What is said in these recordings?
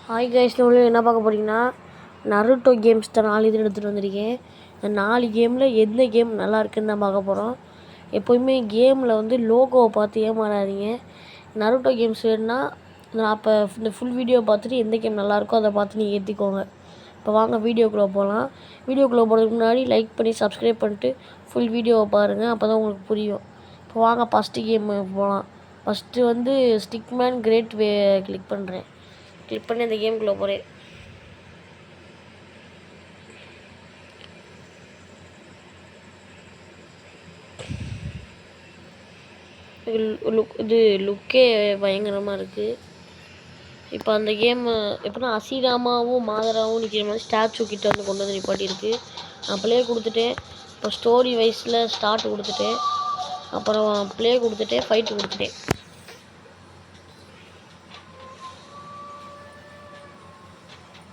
Hi guys, என்ன பார்க்க போகிறீங்கன்னா நருட்டோ கேம்ஸ் தான் 4 இது எடுத்துகிட்டு வந்திருக்கேன். இந்த 4 கேமில் எந்த கேம் நல்லா இருக்குன்னு தான் பார்க்க போகிறோம். எப்போயுமே கேமில் வந்து லோகோவை பார்த்து ஏமாறாதீங்க. நருட்டோ கேம்ஸ் வேணுன்னா நான் அப்போ இந்த ஃபுல் வீடியோ பார்த்துட்டு எந்த கேம் நல்லாயிருக்கோ அதை பார்த்து நீங்கள் ஏற்றிக்கோங்க. இப்போ வாங்க வீடியோக்குள்ளே போகலாம். வீடியோக்குள்ளே போகிறதுக்கு முன்னாடி லைக் பண்ணி சப்ஸ்கிரைப் பண்ணிட்டு ஃபுல் வீடியோவை பாருங்கள், அப்போ தான் உங்களுக்கு புரியும். இப்போ வாங்க ஃபஸ்ட்டு கேம் போகலாம். ஃபஸ்ட்டு வந்து ஸ்டிக்மேன் கிரேட் வே கிளிக் பண்ணுறேன். கிளிக் பண்ணி அந்த கேமுக்குள்ளே போகிறேன். இது லுக்கே பயங்கரமாக இருக்குது. இப்போ அந்த கேம் எப்படின்னா அசிராமாவும் மாதராவும் நிற்கிற மாதிரி ஸ்டாச்சு கிட்ட வந்து கொண்டு வந்து நிப்பாட்டியிருக்கு. நான் ப்ளே கொடுத்துட்டேன். இப்போ ஸ்டோரி வைஸில் ஸ்டார்ட் கொடுத்துட்டேன், அப்புறம் ப்ளே கொடுத்துட்டேன், ஃபைட்டு கொடுத்துட்டேன்.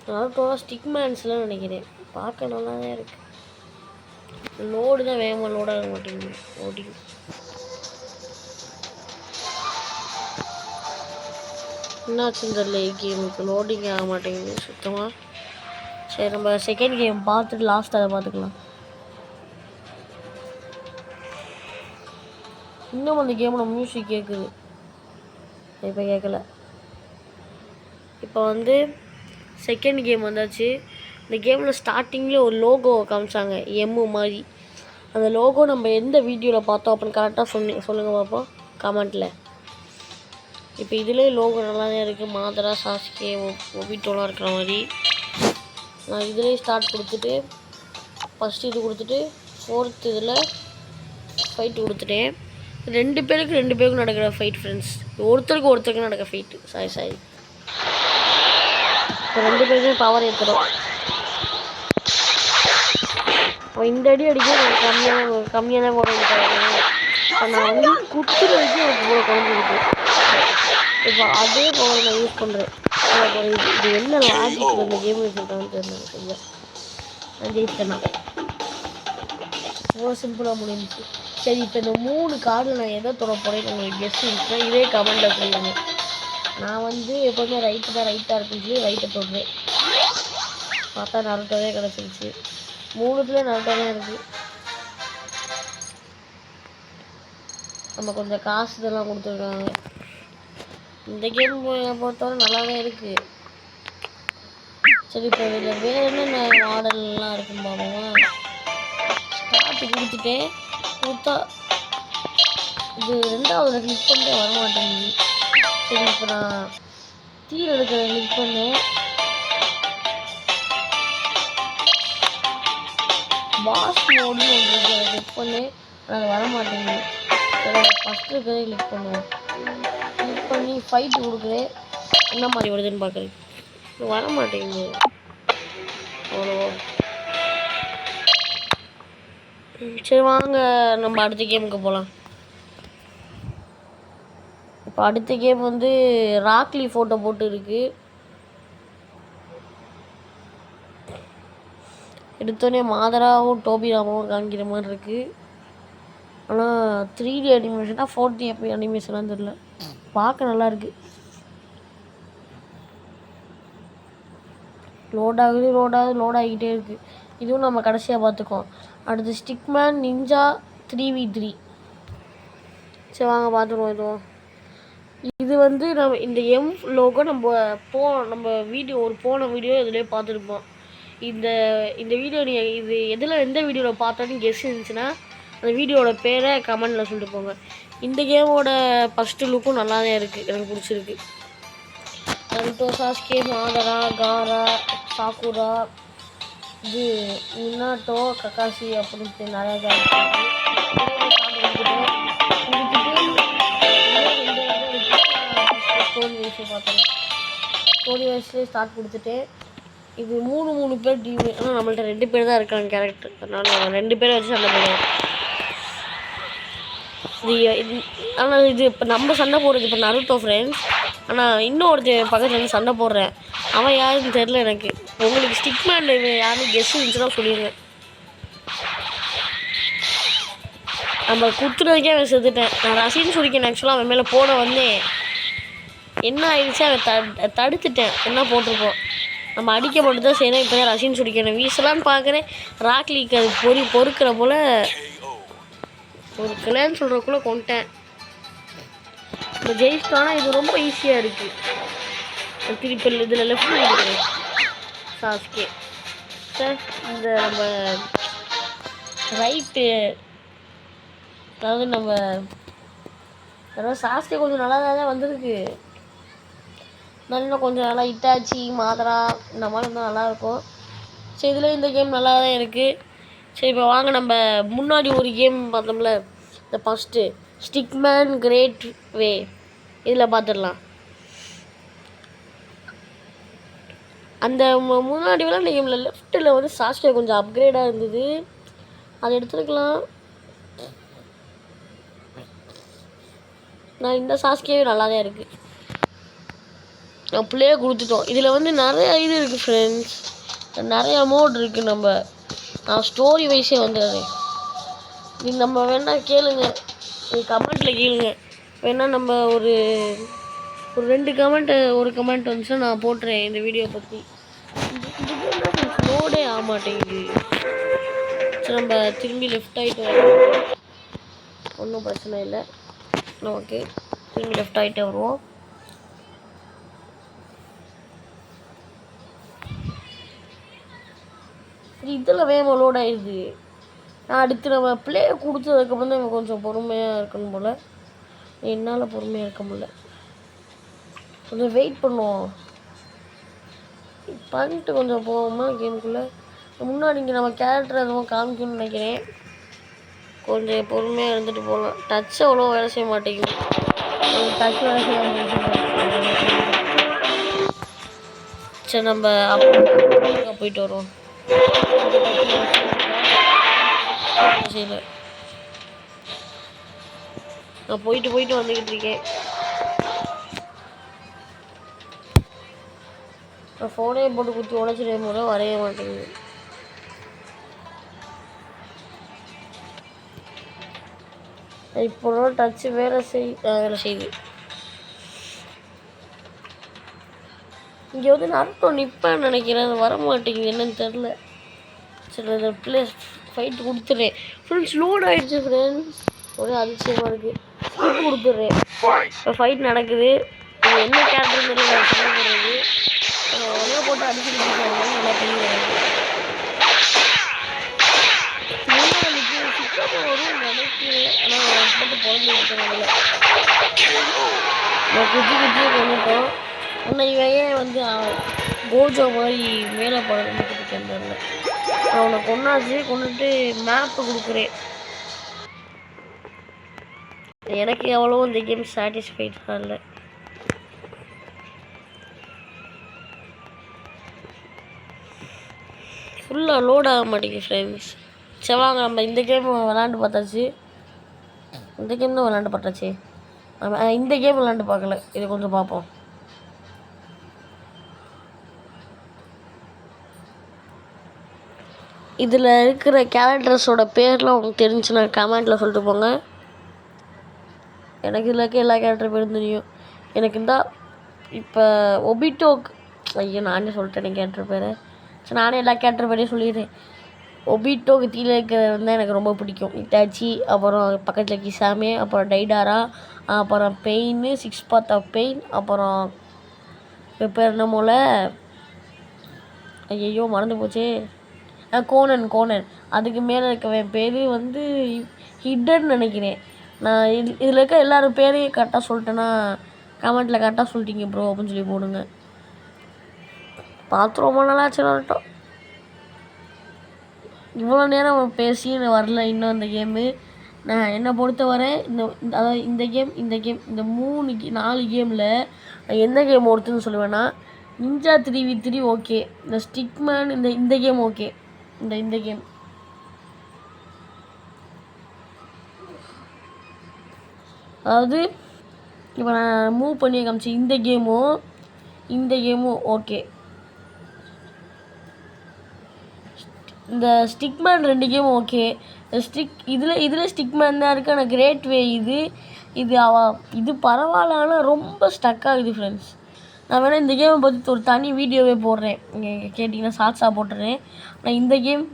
நார்கோவா ஸ்டிக்மேன்ஸ்லாம் நினைக்கிறேன். பார்க்க நல்லா தான் இருக்குது. லோடு தான் வேகமாக லோடாக மாட்டேங்குது. ஓடிங் என்னாச்சுன்னு தெரியல. கேமுக்கு லோடிங் ஆக மாட்டேங்குது சுத்தமாக. சரி, நம்ம செகண்ட் கேம் பார்த்துட்டு லாஸ்ட் அதை பார்த்துக்கலாம். இன்னும் அந்த கேமோட மியூசிக் கேட்குது. இப்போ கேட்கல. இப்போ வந்து செகண்ட் கேம் வந்தாச்சு. இந்த கேமில் ஸ்டார்டிங்கில் ஒரு லோகோ காமிச்சாங்க, எம்மு மாதிரி. அந்த லோகோ நம்ம எந்த வீடியோவில் பார்த்தோம் அப்படின்னு கரெக்டாக சொல்லுங்கள் பார்ப்போம் கமெண்ட்டில். இப்போ இதிலே லோகோ நல்லா தான் இருக்குது. மாதரா, சாஸ்கே, ஒபிட்டோலாம் இருக்கிற மாதிரி. நான் இதிலே ஸ்டார்ட் கொடுத்துட்டு ஃபஸ்ட்டு இது கொடுத்துட்டு 4th இதில் ஃபைட்டு கொடுத்துட்டேன். 2 பேருக்கும் நடக்கிற ஃபைட் ஃப்ரெண்ட்ஸ். ஒருத்தருக்கு நடக்கிற ஃபைட்டு. சாரி இப்போ 2 பேருமே பவர் ஏற்றுறோம். இந்த அடி அடிக்க கம்மியான போட வேண்டியது. இப்போ நான் வந்து குத்துறதுக்கு எனக்கு போட குறைஞ்சிருக்கு. இப்போ அதே பவர் நான் யூஸ் பண்ணுறேன். இது என்ன லாஜிக் இந்த கேம் வச்சுருக்கான்னு தெரியல. சரியா நான் ஜெயிச்சிட்டேன்னா இவ்வளோ சிம்பிளாக முடிஞ்சிச்சு. சரி, இப்போ இந்த 3 கார்டில் நான் எதை தொட போகிறேன்னு உங்களுக்கு கெஸ்ட் இருந்துச்சுன்னா இதே கமெண்ட்டில் சொல்லுங்க. நான் வந்து எப்போதுமே ரைட்டாக இருக்குன்னு சொல்லி ரைட்டை தொடுறேன். பார்த்தா நருட்டோவே கிடச்சிருச்சு. 3த்துல நருட்டோ தான் இருக்குது. நம்ம கொஞ்சம் காசு இதெல்லாம் கொடுத்துருக்காங்க. இந்த கேம் பொறுத்தவரை நல்லா தான் இருக்குது. சரி, இப்போ இதில் வேறு என்னென்ன மாடல்லாம் இருக்குன்னு பார்ப்போமா. ஸ்டார்ட் கொடுத்துட்டேன். கொடுத்தா இது 2வது கிளிக் பண்ணிட்டே வரமாட்டேங்குது. சரி, இப்போ நான் தீர் எடுக்கிறத கிளிக் பண்ணேன். பாஸ் மோடுன்னு ஒன்று இருக்குது, அதை கிளிக் பண்ணேன். அது வரமாட்டேங்குது. சரி, ஃபஸ்ட்டு இருக்கிறதே கிளிக் பண்ணுவேன். கிளிக் பண்ணி ஃபைட்டு கொடுக்குறேன். என்ன மாதிரி வருதுன்னு பார்க்குறேன். வரமாட்டேங்குது அவ்வளோ. சரி, வாங்க நம்ம அடுத்த கேமுக்கு போகலாம். இப்போ அடுத்த கேம் வந்து ராக்லி ஃபோட்டோ போட்டு இருக்குது. எடுத்தோடனே மாதராவும் டோபிராமாவும் காமிக்கிற மாதிரி இருக்குது. ஆனால் 3D அனிமேஷனாக 4D அனிமேஷனாக தெரில. பார்க்க நல்லா இருக்குது. லோட் ஆகிக்கிட்டே இருக்குது. இதுவும் நம்ம கடைசியாக பார்த்துக்கோம். அடுத்து ஸ்டிக்மேன் நிஞ்சா 3v3. சரி, வாங்க பார்த்துருவோம். இதுவும் இது வந்து நம்ம இந்த எம் லோகோ நம்ம வீடியோ போன வீடியோ இதிலே பார்த்துருப்போம். இந்த வீடியோ நீங்கள் எந்த வீடியோவில் பார்த்தோன்னு கெஸ் இருந்துச்சுன்னா அந்த வீடியோவோட பேரை கமெண்டில் சொல்லிட்டு போங்க. இந்த கேமோட ஃபஸ்ட்டு லுக்கும் நல்லா தான் இருக்குது, எனக்கு பிடிச்சிருக்கு. நருட்டோ, சாஸ்கே, மாதரா, காரா, சாக்குரா, இது மினாட்டோ, கக்காசி அப்படின்னு நிறையா ஸ்டோரி வைஸே பார்த்தேன். ஸ்டோரி வைஸ்லேயே ஸ்டார்ட் கொடுத்துட்டேன். இது 3 பேர் டீம். ஆனால் நம்மள்ட்ட 2 பேர் தான் இருக்காங்க கேரக்டர். அதனால் நம்ம 2 பேரை வச்சு சண்டை போடுவோம். ஆனால் இது இப்போ நம்ம சண்டை போடுறது இப்போ நருட்டோ ஃப்ரெண்ட்ஸ். ஆனால் இன்னொருத்தர் பக்கத்தில் வந்து சண்டை போடுறேன். அவன் யாருன்னு தெரில எனக்கு. உங்களுக்கு ஸ்டிக்மேன் யாருன்னு கெஸ் இருந்துச்சுன்னா சொல்லிடுங்க. நம்ம குத்துறதுக்கே அவன் செத்துட்டேன். நான் ரசின்னு சொல்லிக்கேன். ஆக்சுவலாக அவன் மேலே போட வந்தேன். என்ன ஆயிடுச்சு, அதை தடுத்துட்டேன். என்ன போட்டிருக்கோம் நம்ம அடிக்க மட்டும் தான் செய்யணும். இப்போ தான் ரசின்னு சொல்லிக்கிறேன். வீசலான்னு பார்க்குறேன். ராக்லிக்கு அது பொறுக்கிற போல் ஒரு கிளைன்னு சொல்கிறக்குள்ளே கொண்டுட்டேன். இப்போ ஜெயிச்சிட்டோன்னா இது ரொம்ப ஈஸியாக இருக்குது. திருப்பி இதில் லெஃப்ட் இருக்குது சாஸ்கே சார். இந்த நம்ம ரைட்டு அதாவது நம்ம அதாவது சாஸ்கே கொஞ்சம் நல்லா தான் வந்திருக்கு. நல்லா கொஞ்சம் நல்லா இட்டாச்சி மாதரா இந்த மாதிரி இருந்தால் நல்லாயிருக்கும். சரி இதில் இந்த கேம் நல்லா தான் இருக்குது. சரி இப்போ வாங்க நம்ம முன்னாடி ஒரு கேம் பார்த்தோம்ல, இந்த ஃபஸ்ட்டு ஸ்டிக்மேன் கிரேட் வே, இதில் பார்த்துடலாம். அந்த முன்னாடி விளாண்ட கேமில் லெஃப்ட்டில் வந்து சாஸ்கே கொஞ்சம் அப்கிரேடாக இருந்தது, அதை எடுத்துருக்கலாம். நான் இந்த சாஸ்கேவே நல்லா தான் இருக்குது. நான் ப்ளே கொடுத்துட்டோம். இதில் வந்து நிறைய இது இருக்குது ஃப்ரெண்ட்ஸ், நிறைய மோட் இருக்குது. நான் ஸ்டோரி வைஸே வந்துடுறேன். நீங்கள் நம்ம வேணால் கேளுங்க, நீங்கள் கமெண்ட்டில் கேளுங்க. வேணால் நம்ம ஒரு 2 கமெண்ட்டு ஒரு கமெண்ட் வந்துச்சுன்னா நான் போட்டுறேன் இந்த வீடியோ பற்றி. இது லோடே ஆக மாட்டேங்குது. சரி நம்ம திரும்பி லெஃப்ட் ஆகிட்டு வருவோம், ஒன்றும் பிரச்சனை இல்லை. ஓகே திரும்பி லெஃப்ட் ஆகிட்டே வருவோம். இதில் வேகமாக லோட் ஆகிடுது. நான் அடுத்து நம்ம ப்ளே கொடுத்ததுக்கப்புறம் தான் எனக்கு கொஞ்சம் பொறுமையாக இருக்கணும் போல். என்னால் பொறுமையாக இருக்க முடியல, கொஞ்சம் வெயிட் பண்ணுவோம். பண்ணிட்டு கொஞ்சம் போவோமா கேமுக்குள்ளே. முன்னாடி இங்கே நம்ம கேரக்டர் எதுவும் காமிக்கணும்னு நினைக்கிறேன். கொஞ்சம் பொறுமையாக இருந்துட்டு போகலாம். டச் அவ்வளோ வேலை செய்ய மாட்டேங்குது. டச் வேலை செய்ய மாட்டேங்குது. சரி நம்ம அப்போ போயிட்டு வருவோம். செய்யல, நான் போயிட்டு வந்துக்கிட்டு இருக்கேன். நான் ஃபோனே போட்டு குத்தி உடச்சிட்டே போல வரைய மாட்டேங்குது. இப்போ டச்சு வேலை செய்யுது. இங்கே வந்து நான் நிற்பேன்னு நினைக்கிறேன், அது வர மாட்டேங்குது என்னன்னு தெரில. சரி அந்த ப்ளேஸ் ஃபைட்டு கொடுத்துட்றேன். ஃப்ரெண்ட்ஸ் லோட் ஆகிடுச்சு ஃப்ரெண்ட்ஸ், ஒரே அதிசயமாக இருக்குது. ஸ்கிப் கொடுத்துட்றேன். இப்போ ஃபைட் நடக்குது. இது என்ன கேரக்டர்னு தெரியல, சொல்ல போடுறது ஒரே போட்டு அடிச்சுட்டு இருக்காங்க. நல்லா தெரியுது. சுத்தமாக வரும் நினைக்கிறேன், ஆனால் போட்டு பிறந்து இருக்கிறதுல நான் குத்தியே கொண்டுட்டோம். ஆனால் இவன் வந்து கோஜோ மாதிரி மேலே படத்துக்கு தெரியல. அவனை கொண்டுட்டு மேப்பு கொடுக்குறேன். எனக்கு எவ்வளோ இந்த கேம் சாட்டிஸ்ஃபைடாக இல்லை. ஃபுல்லாக லோட் ஆக மாட்டேங்குது ஃப்ரெண்ட்ஸ். சரி வாங்க நம்ம இந்த கேம் விளாண்டு பார்த்தாச்சு. இந்த கேம் தான் விளாண்டு பார்த்தாச்சு. நம்ம இந்த கேம் விளாண்டு பார்க்கல, இது கொஞ்சம் பார்ப்போம். இதில் இருக்கிற கேரக்டர்ஸோட பேர்லாம் உங்களுக்கு தெரிஞ்சுன்னா கமெண்ட்டில் சொல்லிட்டு போங்க. எனக்கு இதில் இருக்க எல்லா கேரக்டர் பேரும் தெரியும். எனக்கு இருந்தால் இப்போ ஒபிட்டோக்கு ஐயோ நானே சொல்லிட்டேன் கேரக்டர் பேர். சரி நானே எல்லா கேரக்டர் பேரையும் சொல்லிடுறேன். ஒபிட்டோக்கு கீழே இருக்கிறது தான் எனக்கு ரொம்ப பிடிக்கும். இட்டாச்சி, அப்புறம் பக்கத்தில் கிசாமே, அப்புறம் டைடாரா, அப்புறம் பெயின், 6 பாத் ஆஃப் பெயின், அப்புறம் பேர் என்ன போல ஐயோ மறந்து போச்சே, கோனன். அதுக்கு மேலே இருக்கவன் பேர் வந்து ஹிடன் நினைக்கிறேன். நான் இதில் இருக்க எல்லோரும் பேரையும் கரெக்டாக சொல்லிட்டேன்னா கமெண்ட்டில் கரெக்டாக சொல்லிட்டீங்க ப்ரோ அப்படின்னு சொல்லி போடுங்க. பார்த்து ரொம்ப நல்லா வச்சுட்டோம். இவ்வளோ நேரம் பேசி வரல இன்னும் இந்த கேமு. நான் என்னை பொறுத்தவரை அதாவது இந்த கேம் இந்த 4 கேமில் நான் எந்த கேம் ஒருத்துன்னு சொல்லுவேன்னா நிஞ்சா 3v3 ஓகே, இந்த ஸ்டிக்மேன் இந்த கேம் ஓகே. இந்த கேம் அதாவது இப்போ நான் மூவ் பண்ணி காமிச்சு இந்த கேமும் ஓகே. இந்த ஸ்டிக்மேன் 2 கேமும் ஓகே. இதில் ஸ்டிக்மேன் தான் இருக்குது. ஆனால் கிரேட் வே இது பரவாயில்ல, ஆனால் ரொம்ப ஸ்டக் ஆகுது ஃப்ரெண்ட்ஸ். நான் வேணால் இந்த கேமை பற்றி ஒரு தனி வீடியோவே போடுறேன், நீங்கள் கேட்டிங்கன்னா ஷார்ட்ஸாக போட்டுறேன். ஆனால் இந்த கேம்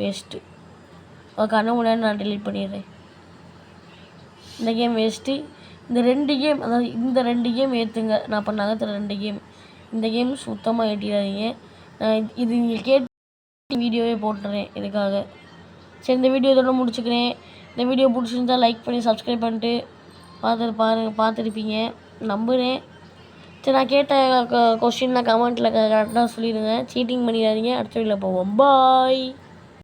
வேஸ்ட்டு. கண்ண முடியாது, நான் டெலீட் பண்ணிடுறேன். இந்த கேம் வேஸ்ட்டு. இந்த 2 கேம், அதாவது இந்த 2 கேம் ஏற்றுங்க. நான் இப்போ நகர்த்துற 2 கேம், இந்த கேம் சுத்தமாக ஏற்றிடாதீங்க. இது நீங்கள் கேட்டு வீடியோவே போட்டுறேன் இதுக்காக. சரி, இந்த வீடியோ இதோட முடிச்சுக்கிறேன். இந்த வீடியோ பிடிச்சிருந்தா லைக் பண்ணி சப்ஸ்கிரைப் பண்ணிட்டு பார்த்துருப்பீங்க நம்புகிறேன். சரி, நான் கேட்ட கொஸ்டின்லாம் கமெண்ட்டில் கரெக்டாக சொல்லிடுங்க. சீட்டிங் பண்ணிடாதீங்க. அடுத்த வீடியோவில் போவோம். பாய்.